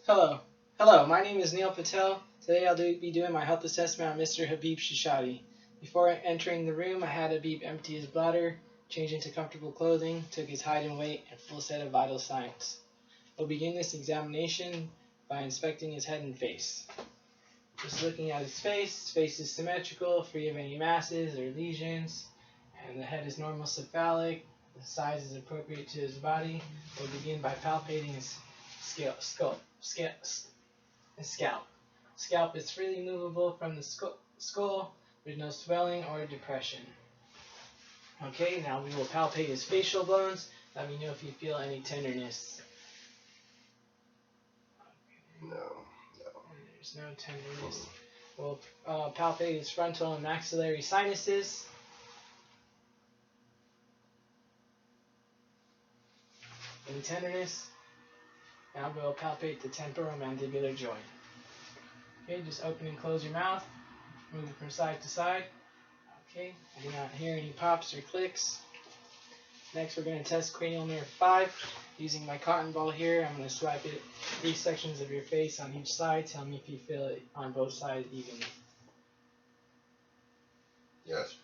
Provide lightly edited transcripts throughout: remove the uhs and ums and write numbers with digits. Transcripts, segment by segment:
Hello, my name is Neil Patel. Today I'll be doing my health assessment on Mr. Habib Shishadi. Before entering the room, I had Habib empty his bladder, change into comfortable clothing, took his height and weight, and full set of vital signs. We'll begin this examination by inspecting his head and face. Just looking at his face is symmetrical, free of any masses or lesions, and the head is normal cephalic. The size is appropriate to his body. We'll begin by palpating his scalp. Scalp is freely movable from the skull. There's no swelling or depression. Okay, now we will palpate his facial bones. Let me know if you feel any tenderness. No. There's no tenderness. We'll palpate his frontal and maxillary sinuses. Any tenderness? Now we'll palpate the temporomandibular joint. Okay, just open and close your mouth. Move it from side to side. Okay, I do not hear any pops or clicks. Next, we're going to test cranial nerve 5. Using my cotton ball here, I'm going to swipe it 3 sections of your face on each side. Tell me if you feel it on both sides evenly. Yes.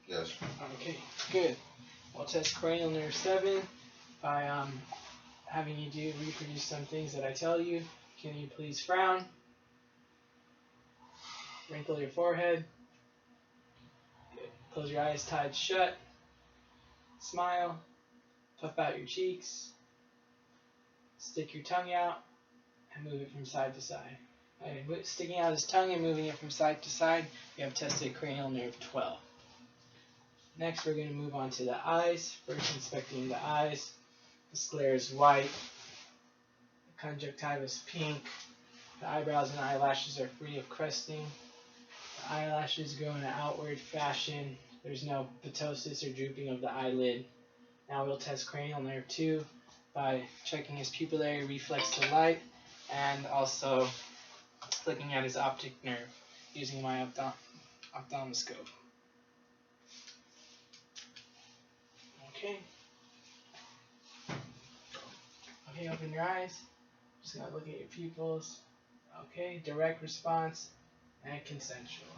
Okay, good. I'll test cranial nerve 7 by having you reproduce some things that I tell you. Can you please frown? Wrinkle your forehead. Good. Close your eyes tied shut. Smile. Puff out your cheeks. Stick your tongue out and move it from side to side. And sticking out his tongue and moving it from side to side, we have tested cranial nerve 12. Next, we're going to move on to the eyes. First, inspecting the eyes. The sclera is white. The conjunctiva is pink. The eyebrows and eyelashes are free of crusting. The eyelashes grow in an outward fashion. There's no ptosis or drooping of the eyelid. Now we'll test cranial nerve 2 by checking his pupillary reflex to light and also looking at his optic nerve using my ophthalmoscope. Okay, open your eyes. Just gonna look at your pupils. Okay, direct response and consensual.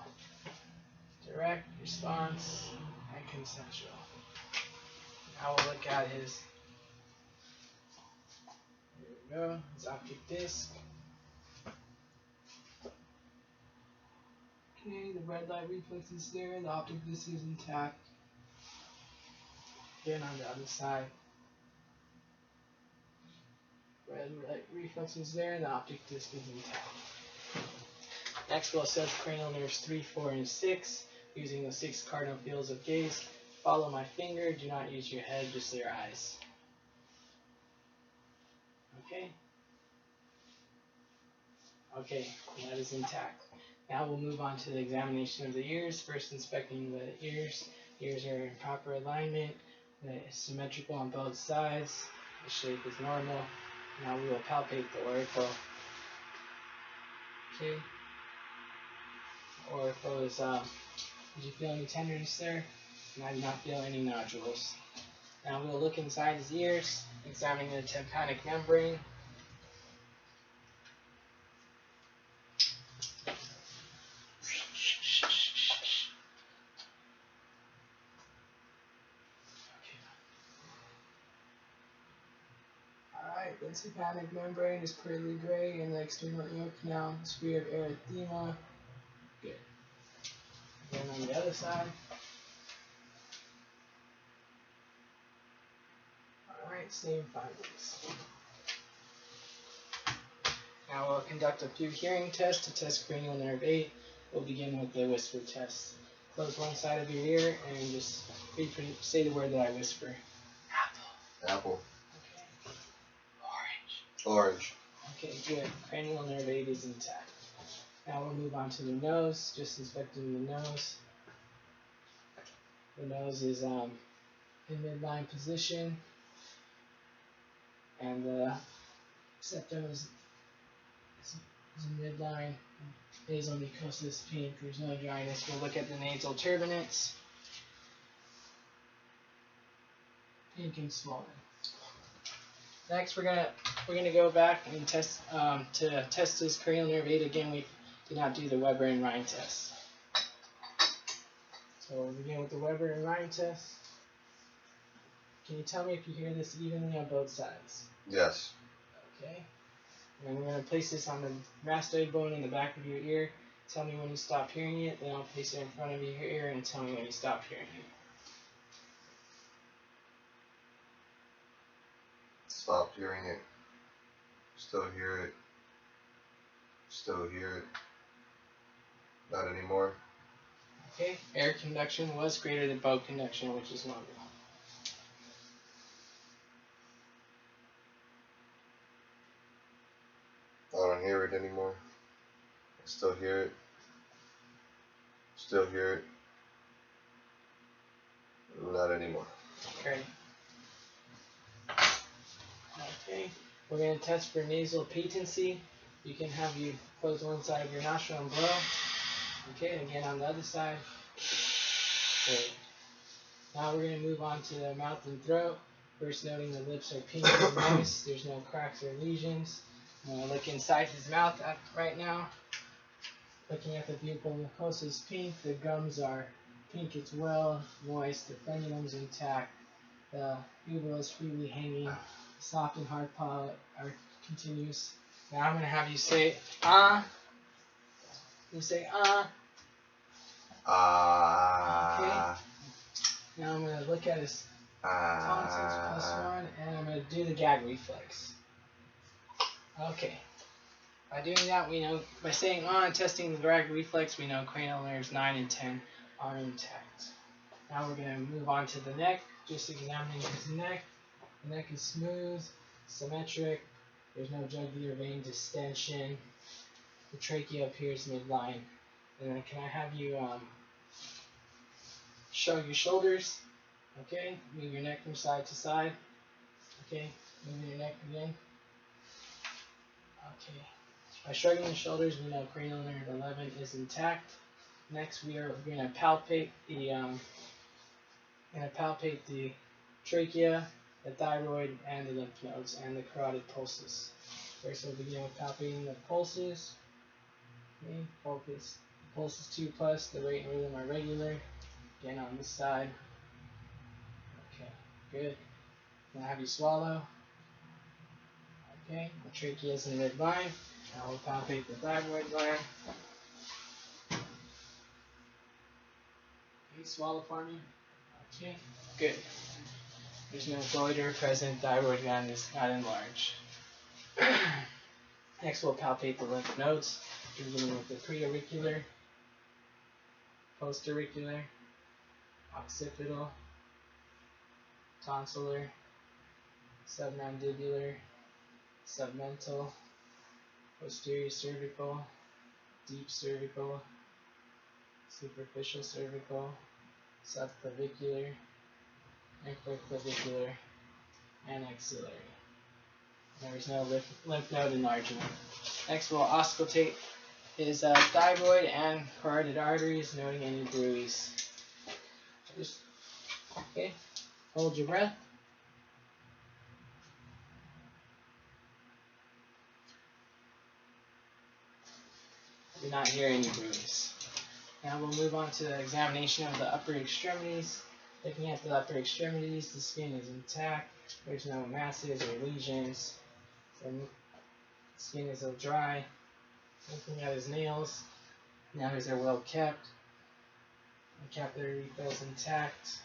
Direct response and consensual. Now we'll look at his, here we go, his optic disc. Okay, the red light reflex is there, the optic disc is intact. Again on the other side. Red light reflex is there, and the optic disc is intact. Next, we'll assess cranial nerves 3, 4, and 6 using the 6 cardinal fields of gaze. Follow my finger. Do not use your head, just your eyes. Okay, that is intact. Now we'll move on to the examination of the ears. First, inspecting the ears. Ears are in proper alignment. They're symmetrical on both sides. The shape is normal. Now we will palpate the auricle. Okay. Auricle is, did you feel any tenderness there? And I do not feel any nodules. Now we'll look inside his ears, examining the tympanic membrane. The tympanic membrane is pearly gray and the external ear canal is free of erythema. Good. Again on the other side. Alright, same findings. Now we'll conduct a few hearing tests to test cranial nerve 8. We'll begin with the whisper test. Close one side of your ear and just say the word that I whisper. Apple. Orange. Orange. Okay, good. Cranial nerve 8 is intact. Now we'll move on to the nose, just inspecting the nose. The nose is in midline position, and the septum is in midline. Nasal mucosa is pink. There's no dryness. We'll look at the nasal turbinates. Pink and swollen. Next, we're gonna go back and test to test this cranial nerve 8 again. We did not do the Weber and Rhine test. So we'll begin with the Weber and Rhine test. Can you tell me if you hear this evenly on both sides? Yes. Okay. And we're gonna place this on the mastoid bone in the back of your ear. Tell me when you stop hearing it. Then I'll place it in front of your ear and tell me when you stop hearing it. Stopped hearing it. Still hear it. Still hear it. Not anymore. Okay. Air conduction was greater than bone conduction, which is normal. I don't hear it anymore. I still hear it. Still hear it. Not anymore. Great. Okay. We're going to test for nasal patency. You can have you close one side of your nostril and blow. Okay, again on the other side. Great. Now we're going to move on to the mouth and throat. First noting the lips are pink and moist. There's no cracks or lesions. I'm going to look inside his mouth right now. Looking at the pupil mucosa is pink. The gums are pink as well, moist. The frenulum's intact. The uvula is freely hanging. Soft and hard palate are continuous. Now I'm going to have you say ah. You say ah. Okay. Now I'm going to look at his tonsils +1, and I'm going to do the gag reflex. Okay. By doing that, we know, by saying ah and testing the gag reflex, we know cranial nerves 9 and 10 are intact. Now we're going to move on to the neck, just examining his neck. The neck is smooth, symmetric, there's no jugular vein distension, the trachea appears midline. And then can I have you show your shoulders? Okay, move your neck from side to side. Okay, move your neck again. Okay, by shrugging the shoulders, we know cranial nerve 11 is intact. Next, we are going to palpate the trachea, the thyroid, and the lymph nodes, and the carotid pulses. First, we'll begin with palpating the pulses. Okay, focus. Pulses 2+, the rate and rhythm are regular. Again on this side. Okay, good. Now have you swallow. Okay, the trachea is in the midline. Now we'll palpate the thyroid gland. Okay, swallow for me. Okay, good. There's no goiter present, thyroid gland is not enlarged. Next we'll palpate the lymph nodes, beginning with the preauricular, postauricular, occipital, tonsillar, submandibular, submental, posterior cervical, deep cervical, superficial cervical, subclavicular, infraclavicular, and axillary. There is no lymph node enlargement. Next, we'll auscultate his thyroid and carotid arteries, noting any bruise. Okay, hold your breath. Do not hear any bruise. Now we'll move on to the examination of the upper extremities. Looking at the upper extremities, the skin is intact. There's no masses or lesions. The skin is dry. Looking at his nails, nails are well kept. The capillary refill is intact.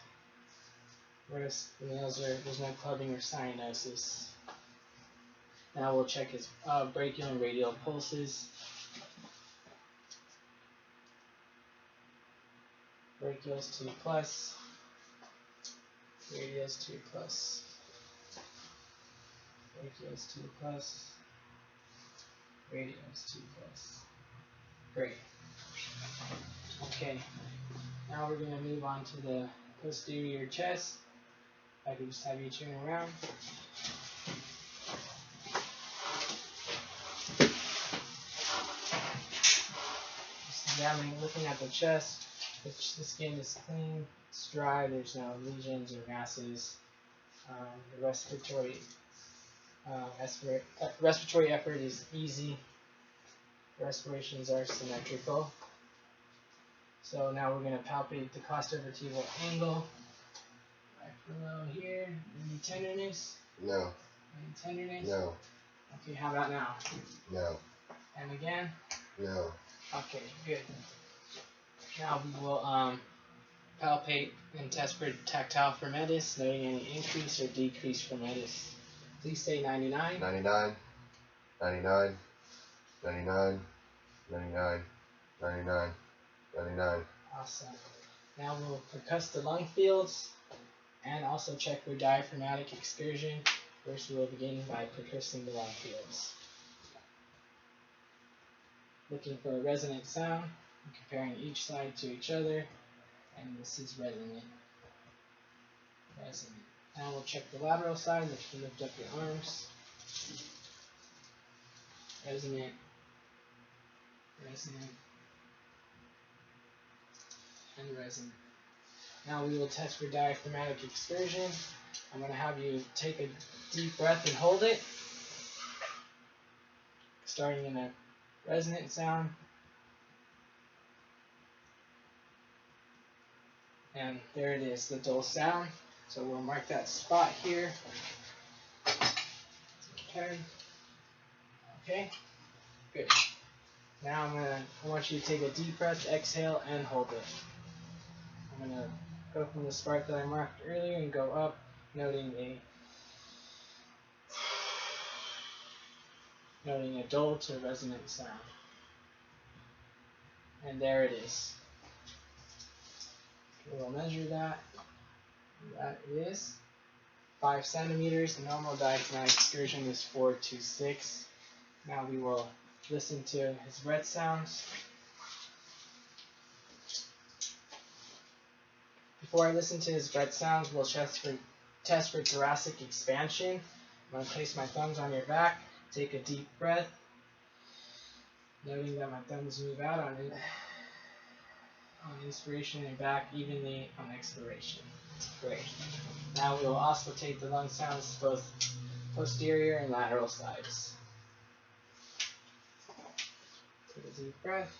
Whereas the nails there's no clubbing or cyanosis. Now we'll check his brachial and radial pulses. Brachial's 2+, radial's 2+, brachial's 2+, radial's 2+. Great. Okay, now we're going to move on to the posterior chest. I can just have you turn around. Just examining, looking at the chest. The skin is clean, it's dry, there's no lesions or masses. The respiratory Respiratory effort is easy. Respirations are symmetrical. So now we're going to palpate the costovertebral angle. Right below here. Any tenderness? No. Any tenderness? No. Okay, how about now? No. And again? No. Okay, good. Now we will palpate and test for tactile firmness, noting any increase or decrease firmness. Please say 99. 99. 99. 99. 99. 99. 99. Awesome. Now we'll percuss the lung fields and also check for diaphragmatic excursion. First we will begin by percussing the lung fields. Looking for a resonant sound, comparing each side to each other, and this is resonant. Resonant. Now we'll check the lateral side, if you lift up your arms. Resonant. Resonant. And resonant. Now we will test for diaphragmatic excursion. I'm going to have you take a deep breath and hold it, starting in a resonant sound. And there it is, the dull sound. So we'll mark that spot here. Okay. Okay. Good. Now I want you to take a deep breath, exhale, and hold it. I'm going to go from the spot that I marked earlier and go up, noting a dull to resonant sound. And there it is. We'll measure that. That is 5 centimeters. The normal diaphragmatic excursion is 4 to 6. Now we will listen to his breath sounds. Before I listen to his breath sounds, we'll test for thoracic expansion. I'm going to place my thumbs on your back. Take a deep breath, noting that my thumbs move out on inspiration and back evenly on expiration. Great. Now we will auscultate the lung sounds both posterior and lateral sides. Take a deep breath.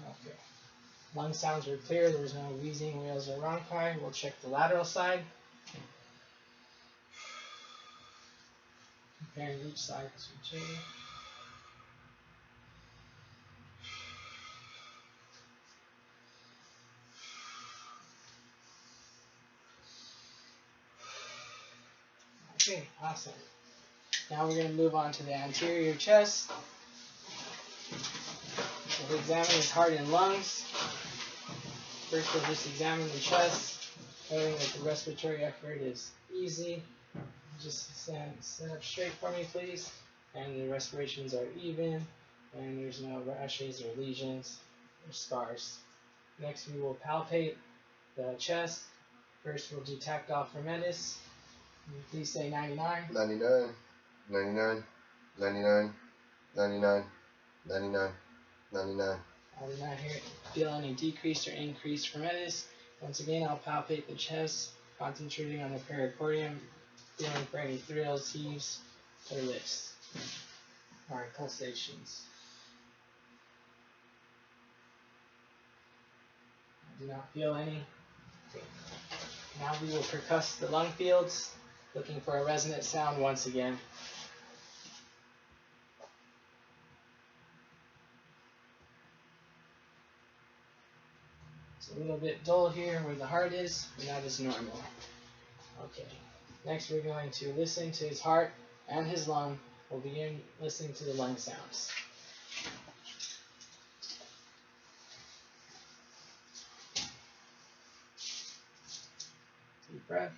Okay. Lung sounds were clear. There was no wheezing, wheels, or rhonchi. We'll check the lateral side. Comparing each side to each other. Okay, awesome. Now we're going to move on to the anterior chest. We'll examine his heart and lungs. First, we'll just examine the chest, noting that the respiratory effort is easy. Just stand up straight for me, please. And the respirations are even, and there's no rashes or lesions or scars. Next, we will palpate the chest. First, we'll do tactile firmness. Please say 99. 99. 99. 99. 99. 99. 99. I did not feel any decreased or increased firmness. Once again, I'll palpate the chest, concentrating on the pericardium, feeling for any thrills, heaves, or lifts, or pulsations. I do not feel any. Okay. Now we will percuss the lung fields, looking for a resonant sound once again. It's a little bit dull here where the heart is, but that is normal. Okay. Next we're going to listen to his heart and his lung. We'll begin listening to the lung sounds. Deep breath.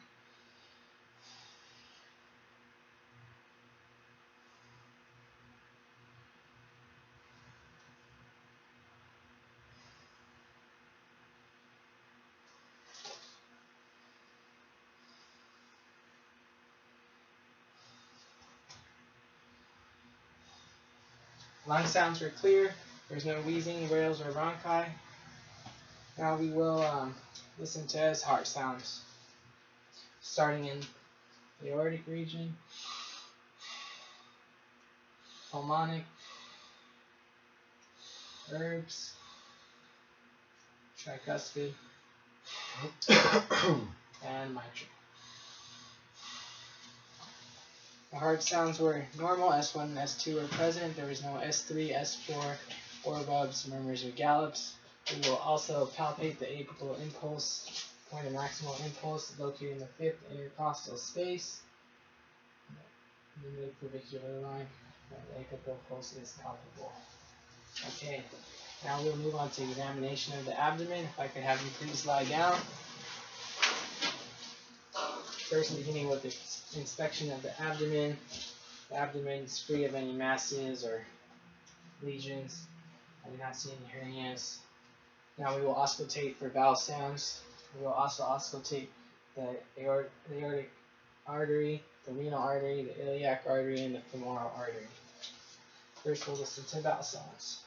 Lung sounds were clear. There's no wheezing, wails, or bronchi. Now we will listen to his heart sounds, starting in the aortic region, pulmonic, herbs, tricuspid, and mitral. The heart sounds were normal. S1 and S2 were present. There was no S3, S4, or rubs, murmurs, or gallops. We will also palpate the apical impulse, point of maximal impulse, located in the fifth intercostal space. The midclavicular line. The apical pulse is palpable. Okay, now we'll move on to examination of the abdomen. If I could have you please lie down. First, beginning with the inspection of the abdomen. The abdomen is free of any masses or lesions. I do not see any hernias. Now we will auscultate for bowel sounds. We will also auscultate the aortic artery, the renal artery, the iliac artery, and the femoral artery. First, we'll listen to bowel sounds.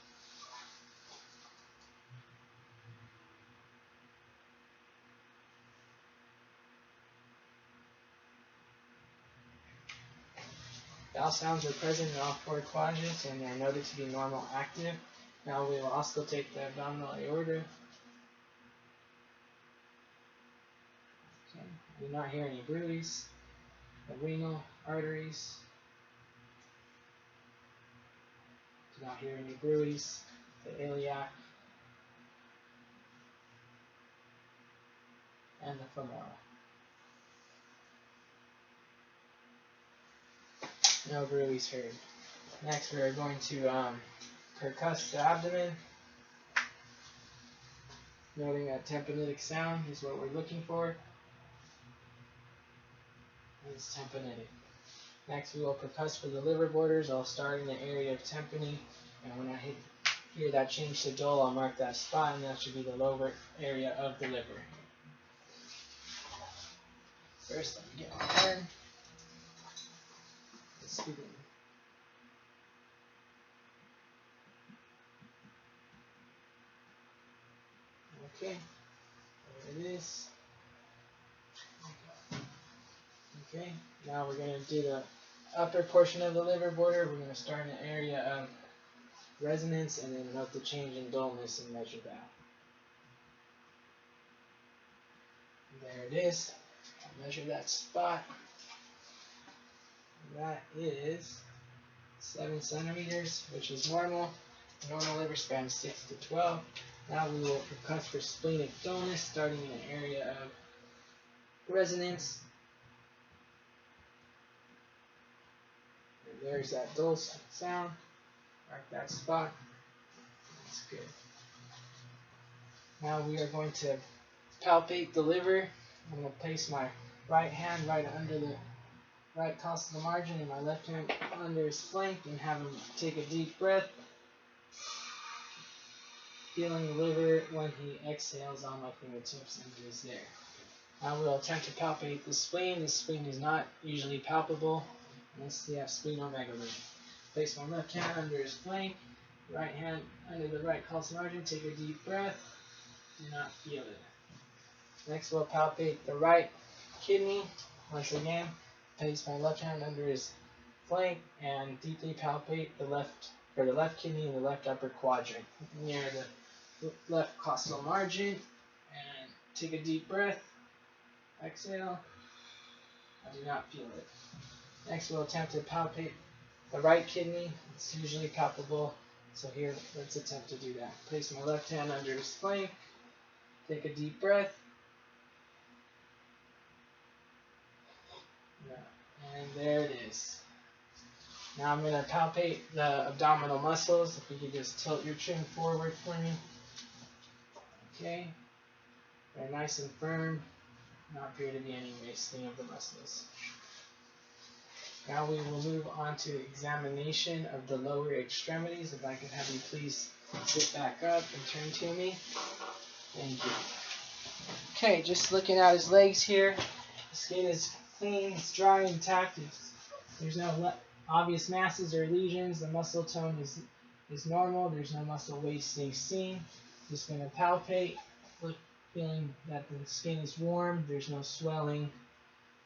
Bowel sounds are present in all four quadrants and they are noted to be normal active. Now we will auscultate the abdominal aorta. Okay. I do not hear any bruits. The renal arteries. Do not hear any bruits. The iliac. And the femoral. No bruits heard. Next we are going to percuss the abdomen. Noting a tympanitic sound is what we're looking for. It's tympanitic. Next we will percuss for the liver borders. I'll start in the area of tympany, and when I hear that change to dull, I'll mark that spot, and that should be the lower area of the liver. First, let me get my pen. Let's begin. Okay, there it is. Okay, now we're going to do the upper portion of the liver border. We're going to start in the area of resonance and then note the change in dullness and measure that. There it is. I'll measure that spot. That is 7 centimeters, which is normal. The normal liver span is 6 to 12. Now we will percuss for splenic dullness, starting in the area of resonance. There's that dull sound. Mark that spot. That's good. Now we are going to palpate the liver. I'm going to place my right hand right under the right costal margin and my left hand under his flank and have him take a deep breath. Feeling the liver when he exhales on my fingertips and is there. Now we'll attempt to palpate the spleen. The spleen is not usually palpable unless you have splenomegaly. Place my left hand under his flank, right hand under the right costal margin, take a deep breath, do not feel it. Next we'll palpate the right kidney. Once again, place my left hand under his flank and deeply palpate the left kidney in the left upper quadrant near the left costal margin, and take a deep breath, exhale, I do not feel it. Next we'll attempt to palpate the right kidney. It's usually palpable, so here let's attempt to do that. Place my left hand under his flank, take a deep breath, and there it is. Now I'm going to palpate the abdominal muscles. If you could just tilt your chin forward for me. Okay, they're nice and firm, not appear to be any wasting of the muscles. Now we will move on to examination of the lower extremities. If I could have you please sit back up and turn to me. Thank you. Okay, just looking at his legs here. The skin is clean, it's dry and intact. There's no obvious masses or lesions. The muscle tone is is normal. There's no muscle wasting seen. Just going to palpate, feeling that the skin is warm. There's no swelling.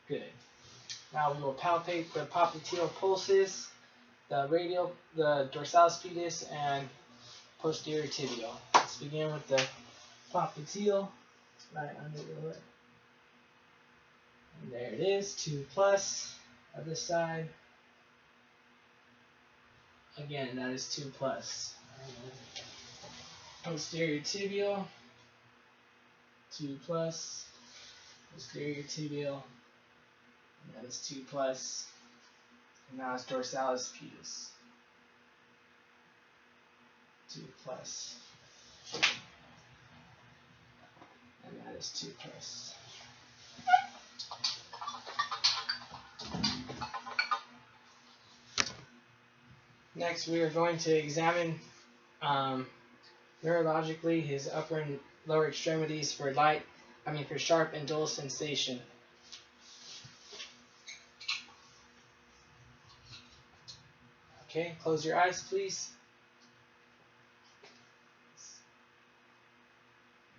Good. Now we will palpate the popliteal pulses, the dorsalis pedis, and posterior tibial. Let's begin with the popliteal, right under the lip. And there it is, 2+. Other side. Again, that is 2+. Posterior tibial, 2+. Posterior tibial, and that is 2+. And now it's dorsalis pedis, 2+. And that is 2+. Next, we are going to examine neurologically his upper and lower extremities for sharp and dull sensation. Okay, close your eyes, please.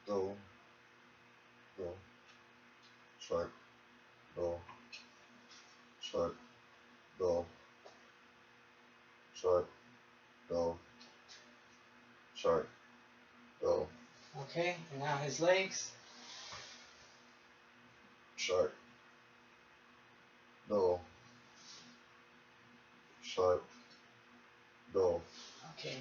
Dull. Dull. Sharp. Dull. Sharp. Dull. Sharp. Dull. Sharp. Dull. Okay, and now his legs. Sharp. Dull. Sharp. Dull. Okay,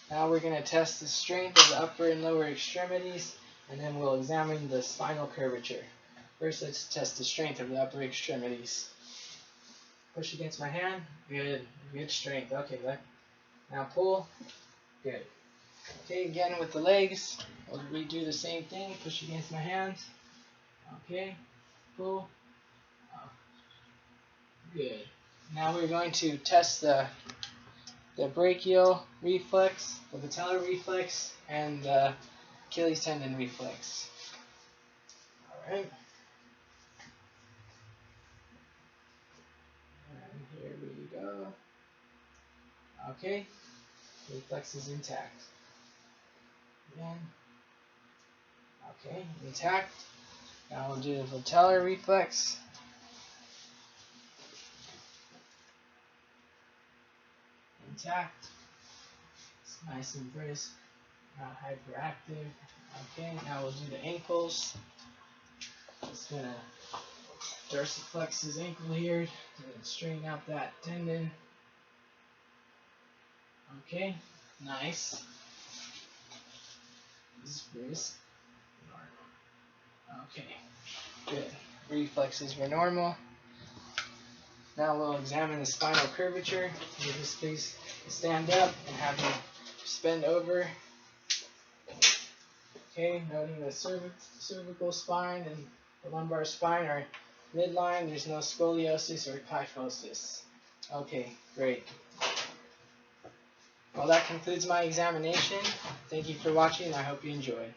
now we're going to test the strength of the upper and lower extremities, and then we'll examine the spinal curvature. First, let's test the strength of the upper extremities. Push against my hand. Good. Good strength. Okay, now pull. Good. Okay, again with the legs, we'll redo the same thing. Push against my hands. Okay, pull. Good. Now we're going to test the brachial reflex, the patellar reflex, and the Achilles tendon reflex. Alright. And here we go. Okay. Reflex is intact. Again. Okay, intact. Now we'll do the patellar reflex. Intact. It's nice and brisk, not hyperactive. Okay, now we'll do the ankles. Just gonna dorsiflex his ankle here to straighten out that tendon. Okay, nice. This is brisk. Okay, good. Reflexes were normal. Now we'll examine the spinal curvature. You just please stand up and have you bend over. Okay, noting the cervical spine and the lumbar spine are midline. There's no scoliosis or kyphosis. Okay, great. Well, that concludes my examination. Thank you for watching, and I hope you enjoyed.